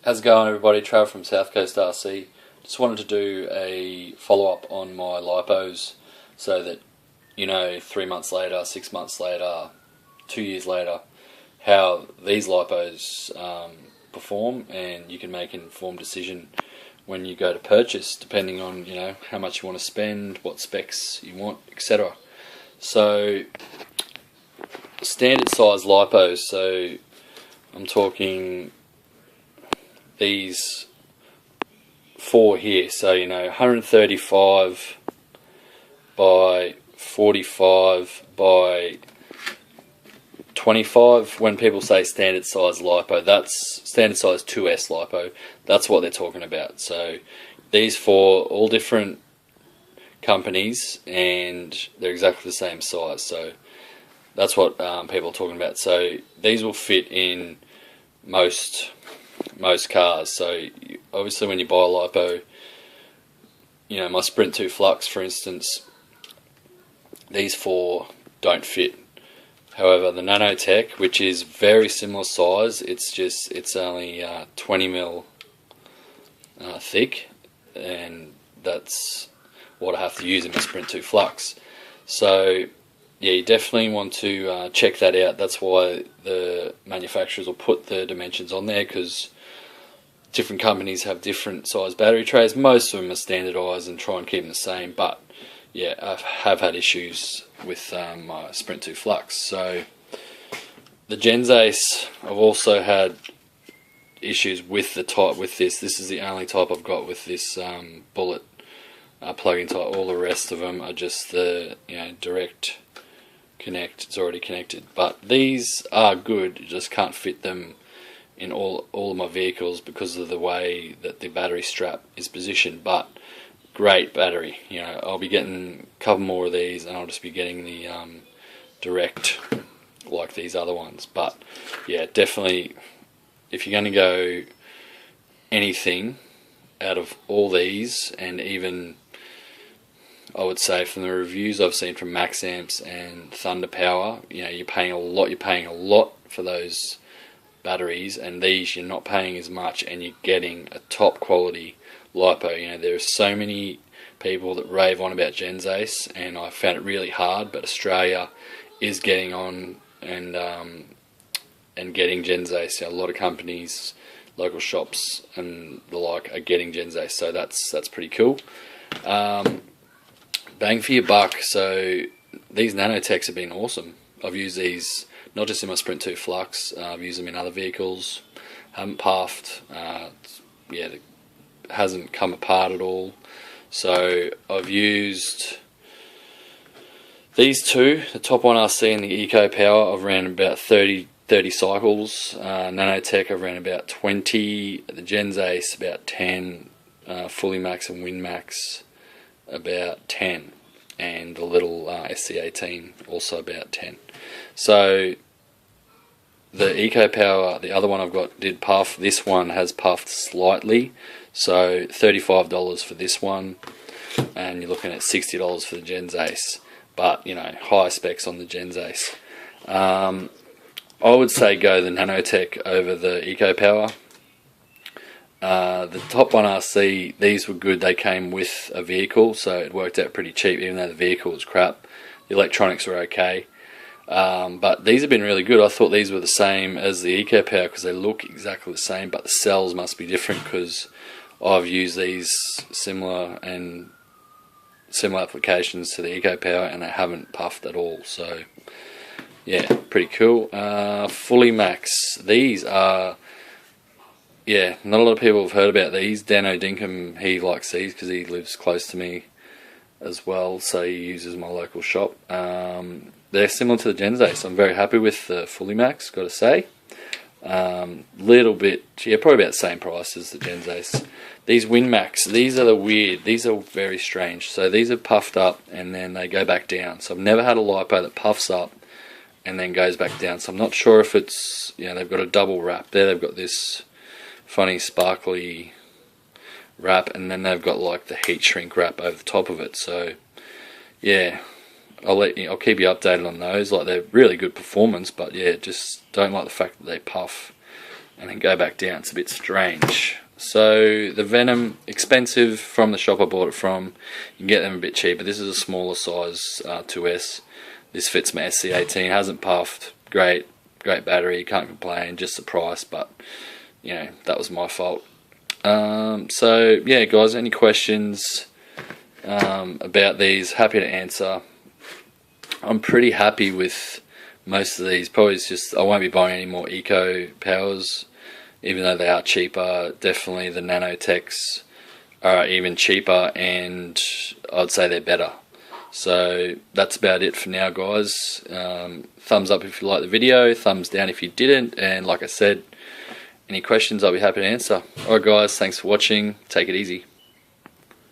How's it going, everybody? Trav from South Coast RC. Just wanted to do a follow-up on my lipos so that you know 3 months later, 6 months later, 2 years later, how these lipos perform, and you can make an informed decision when you go to purchase, depending on how much you want to spend, what specs you want, etc. So standard size lipos, so I'm talking these four here, so 135 by 45 by 25. When people say standard size lipo, that's standard size 2S lipo, that's what they're talking about. So these four, all different companies, and they're exactly the same size, so that's what people are talking about. So these will fit in most cars. So obviously when you buy a lipo, my Sprint 2 Flux, for instance, these four don't fit. However, the Nanotech, which is very similar size, it's only 20mm thick, and that's what I have to use in my Sprint 2 Flux. So yeah, you definitely want to check that out. That's why the manufacturers will put the dimensions on there, because different companies have different size battery trays. Most of them are standardised and try and keep them the same, but yeah, I have had issues with my Sprint 2 Flux. So the Gensace, I've also had issues with the type with this. This is the only type I've got with this bullet plug-in type. All the rest of them are just the direct connect. It's already connected, but these are good. You just can't fit them in all of my vehicles because of the way that the battery strap is positioned. But great battery. I'll be getting a couple more of these, and I'll just be getting the direct like these other ones. But yeah, definitely, if you're going to go anything out of all these, and even I would say from the reviews I've seen from Max Amps and Thunder Power, you're paying a lot. You're paying a lot for those batteries, and these you're not paying as much, and you're getting a top quality lipo. There are so many people that rave on about Gensace, and I found it really hard, but Australia is getting on and getting Gensace. A lot of companies, local shops and the like are getting Gensace, so that's pretty cool. Bang for your buck. So these Nanotechs have been awesome. I've used these not just in my Sprint 2 Flux, I've used them in other vehicles, haven't puffed, it hasn't come apart at all. So I've used these two, the top one RC and the Eco Power. I've ran about 30 cycles. Nanotech I've ran about 20, the Gensace about 10, Fully Max and Win Max about 10, and the little SC18 also about 10. So the Eco Power, the other one I've got, did puff. This one has puffed slightly, so $35 for this one, and you're looking at $60 for the Gensace. But higher specs on the Gensace. I would say go the Nanotech over the Eco Power. The top one RC, these were good. They came with a vehicle, so it worked out pretty cheap, even though the vehicle was crap. The electronics were okay. But these have been really good. I thought these were the same as the Eco Power because they look exactly the same, but the cells must be different because I've used these similar applications to the Eco Power, and they haven't puffed at all. So yeah, pretty cool. Fully Max, these are, not a lot of people have heard about these. Dano Dinkum, he likes these because he lives close to me as well, so he uses my local shop. They're similar to the Gensace. I'm very happy with the Fully Max, got to say. Little bit, probably about the same price as the Gensace. These Win Max, these are these are very strange. So these are puffed up and then they go back down. So I've never had a lipo that puffs up and then goes back down. So I'm not sure if it's, they've got a double wrap there. They've got this funny sparkly wrap, and then they've got like the heat shrink wrap over the top of it. So yeah, I'll keep you updated on those. Like, they're really good performance, but yeah, just don't like the fact that they puff and then go back down. It's a bit strange. So the Venom, expensive from the shop I bought it from. You can get them a bit cheaper. This is a smaller size 2S. This fits my SC18. Hasn't puffed. Great battery. Can't complain. Just the price, but you know, that was my fault. So yeah, guys, any questions about these? Happy to answer. I'm pretty happy with most of these. Probably it's just I won't be buying any more Eco Powers, even though they are cheaper. Definitely the Nanotechs are even cheaper, and I'd say they're better. So that's about it for now, guys. Thumbs up if you liked the video, thumbs down if you didn't, and like I said, any questions I'll be happy to answer. Alright guys, thanks for watching. Take it easy.